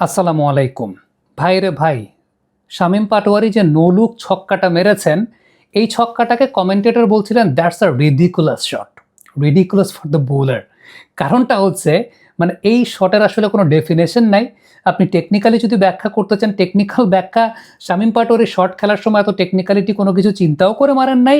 আসসালামু আলাইকুম। ভাই রে ভাই, শামীম পাটোয়ারি যে নো লুক ছক্কাটা মেরেছেন, এই ছক্কাটাকে কমেন্টেটর বলছিলেন that's a ridiculous shot. Ridiculous for the bowler. কারণটা হচ্ছে এই শটের আসলে কোনো ডেফিনেশন নাই। আপনি টেকনিক্যালি যদি ব্যাখ্যা করতে চান, টেকনিক্যাল ব্যাখ্যা শামীম পাটোয়ারি শট খেলার সময় এত টেকনিক্যালিটি কোনো কিছু চিন্তাও করে মারেন নাই।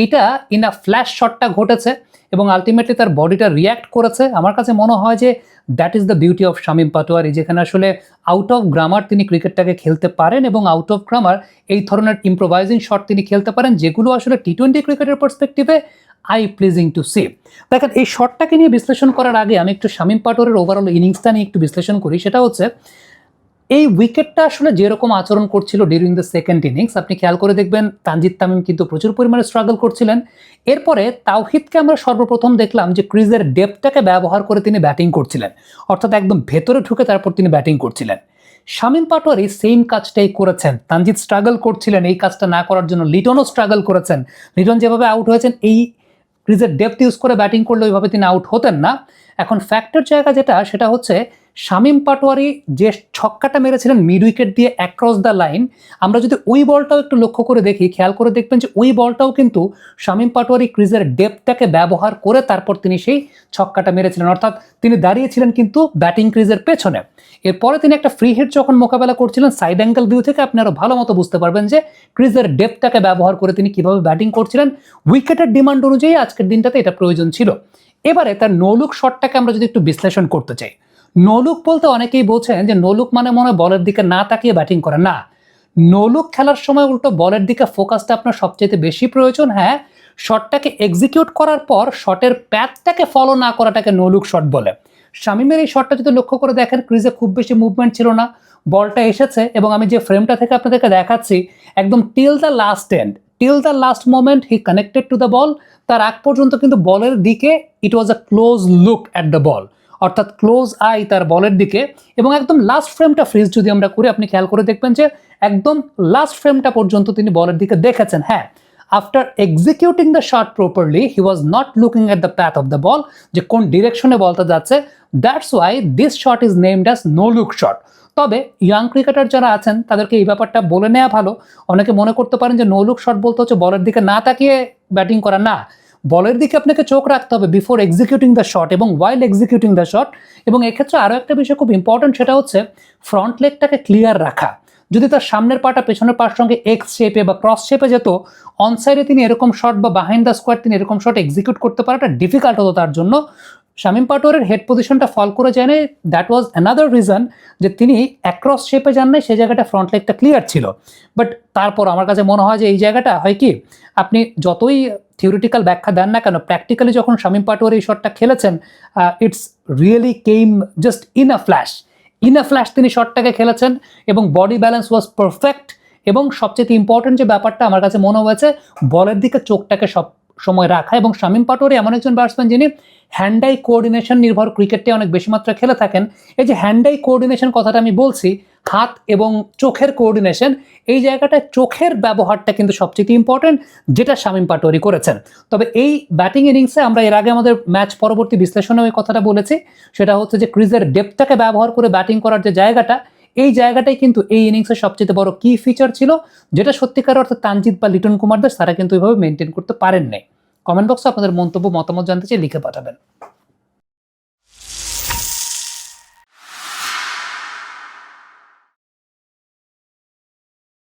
এইটা ইন আ ফ্ল্যাশ শটটা ঘটেছে এবং আল্টিমেটলি তার বডিটা রিয়্যাক্ট করেছে। আমার কাছে মনে হয় যে that is the beauty of Shamim Patwari, যেখানে আসলে আউট অফ গ্রামার তিনি ক্রিকেটটাকে খেলতে পারেন এবং আউট অফ গ্রামার এই ধরনের ইম্প্রোভাইজিং শট তিনি খেলতে পারেন, যেগুলো আসলে টি-20 ক্রিকেটের পার্সপেক্টিভে আই প্লিজিং টু সি। দেখেন, এই শটটাকে নিয়ে বিশ্লেষণ করার আগে আমি একটু শামীম পাটোয়ারির ওভারঅল ইনিংসটা নিয়ে একটু বিশ্লেষণ করি। সেটা হচ্ছে এই উইকেটটা আসলে যেরকম আচরণ করছিল ডিউরিং দ্য সেকেন্ড ইনিংস, আপনি খেয়াল করে দেখবেন তানজিদ তামিম কিন্তু প্রচুর পরিমাণে স্ট্রাগল করছিলেন। এরপরে তাওহিদকে আমরা সর্বপ্রথম দেখলাম যে ক্রিজের ডেপথটাকে ব্যবহার করে তিনি ব্যাটিং করছিলেন, অর্থাৎ একদম ভেতরে ঢুকে তারপর তিনি ব্যাটিং করছিলেন। শামীম পাটোয়ারি সেম কাজটাই করেছেন। তানজিদ স্ট্রাগল করছিলেন, এই কাজটা না করার জন্য লিটনও স্ট্রাগল করেছেন। লিটন যেভাবে আউট হয়েছেন, এই ক্রিজের ডেপথ ইউজ করে ব্যাটিং করলে ওইভাবে তিনি আউট হতেন না। এখন ফ্যাক্টর জায়গা সেটা হচ্ছে শামীম পাটোয়ারি যে ছক্কাটা মেরেছিলেন মিড উইকেট দিয়ে অ্যাক্রস দ্য লাইন, আমরা যদি ওই বলটাও একটু লক্ষ্য করে দেখি, খেয়াল করে দেখবেন যে ওই বলটাও কিন্তু শামীম পাটোয়ারি ক্রিজের ডেপথটাকে ব্যবহার করে তারপর তিনি সেই ছক্কাটা মেরেছিলেন, অর্থাৎ তিনি দাঁড়িয়েছিলেন কিন্তু ব্যাটিং ক্রিজের পেছনে। এরপরে তিনি একটা ফ্রি হিট যখন মোকাবেলা করছিলেন, সাইড অ্যাঙ্গেল ভিউ থেকে আপনি আরো ভালো মতো বুঝতে পারবেন যে ক্রিজের ডেপথটাকে ব্যবহার করে তিনি কিভাবে ব্যাটিং করছিলেন। উইকেটের ডিমান্ড অনুযায়ী আজকের দিনটাতে এটা প্রয়োজন ছিল। এবারে তার নো লুক শটটাকে আমরা যদি একটু বিশ্লেষণ করতে চাই, নো লুক বলতে অনেকেই বোঝেন যে নো লুক মানে মনে হয় বলের দিকে না তাকিয়ে ব্যাটিং করে। না, নো লুক খেলার সময় উল্টো বলের দিকে ফোকাসটা আপনার সবচেয়ে বেশি প্রয়োজন। হ্যাঁ, শটটাকে এক্সিকিউট করার পর শটের প্যাথটাকে ফলো না করাটাকে নো লুক শট বলে। শামীমের এই শটটা যদি লক্ষ্য করে দেখেন, ক্রিজে খুব বেশি মুভমেন্ট ছিল না, বলটা এসেছে এবং আমি যে ফ্রেমটা থেকে আপনাদেরকে দেখাচ্ছি, একদম till the last end, till the last moment he connected to the ball. তার আগ পর্যন্ত কিন্তু বলের দিকে it was a close look at the ball, অর্থাৎ ক্লোজ আই তার বলের দিকে। এবং একদম লাস্ট ফ্রেমটা ফ্রিজ যদি আমরা করি, আপনি খেয়াল করে দেখবেন যে একদম লাস্ট ফ্রেমটা পর্যন্ত তিনি বলের দিকে দেখেছেন। হ্যাঁ, after executing the shot properly he was not looking at the path of the ball, যে কোন ডিরেকশনে বলটা যাচ্ছে। That's why this shot is named as no look shot. তবে ইয়াং ক্রিকেটার যারা আছেন তাদেরকে এই ব্যাপারটা বলে নেওয়া ভালো। অনেকে মনে করতে পারেন যে নো লুক শট বলতে হচ্ছে বলের দিকে না তাকিয়ে ব্যাটিং করা। না, বলের দিকে আপনাকে চোখ রাখতে হবে বিফোর এক্সিকিউটিং দ্য শট এবং ওয়াইল এক্সিকিউটিং দ্য শট। এবং এক্ষেত্রে আরও একটা বিষয় খুব ইম্পর্টেন্ট, সেটা হচ্ছে ফ্রন্ট লেগটাকে ক্লিয়ার রাখা। যদি তার সামনের পাটা পেছনের পার সঙ্গে এক্স শেপে বা ক্রস শেপে যেত, অনসাইডে তিনি এরকম শট বা বাহাইন্ড দ্য স্কোয়ার তিনি এরকম শট এক্সিকিউট করতে পারাটা ডিফিকাল্ট হতো তার জন্য। শামীম পাটোয়ারির হেড পজিশনটা ফল করে যায় না, দ্যাট ওয়াজ অ্যানাদার রিজন যে তিনি অ্যাক্রস শেপে যান নাই, সেই জায়গাটা ফ্রন্ট লেগটা ক্লিয়ার ছিল। বাট তারপর আমার কাছে মনে হয় যে এই জায়গাটা হয় কি, আপনি যতই থিওরিটিক্যাল ব্যাখ্যা দেন না কেন, প্র্যাকটিক্যালি যখন শামীম পাটোয়ারি এই শটটা খেলেছেন, it's really came just in a flash তিনি শটটাকে খেলেছেন এবং বডি ব্যালেন্স ওয়াজ পারফেক্ট। এবং সবচেয়ে ইম্পর্টেন্ট যে ব্যাপারটা আমার কাছে মনে হয়েছে, বলের দিকে চোখটাকে সব সময় রাখা। এবং শামীম পাটোয়ারি এমন একজন ব্যাটসম্যান যিনি হ্যান্ড আই কোঅর্ডিনেশন নির্ভর ক্রিকেটে অনেক বেশি মাত্রায় খেলে থাকেন। এই যে হ্যান্ড আই কোঅর্ডিনেশন কথাটা আমি বলছি, হাত এবং চোখের কোঅর্ডিনেশন, এই জায়গাটায় চোখের ব্যবহারটা কিন্তু সবচেয়ে ইম্পর্টেন্ট, যেটা শামীম পাটোয়ারি করেছেন। তবে এই ব্যাটিং ইনিংসে আমরা এর আগে আমাদের ম্যাচ পরবর্তী বিশ্লেষণে ওই কথাটা বলেছি, সেটা হচ্ছে যে ক্রিজের ডেপথটাকে ব্যবহার করে ব্যাটিং করার যে জায়গাটা, এই জায়গাটাই কিন্তু এই ইনিংসের সবচেয়ে বড় কি ফিচার ছিল, যেটা সত্যিকার অর্থে তানজিদ বা লিটন কুমার দাস তারা কিন্তু এইভাবে মেনটেন করতে পারেন নাই। কমেন্ট বক্সে আপনাদের মন্তব্য মতামত জানতে চাই, লিখে পাঠাবেন।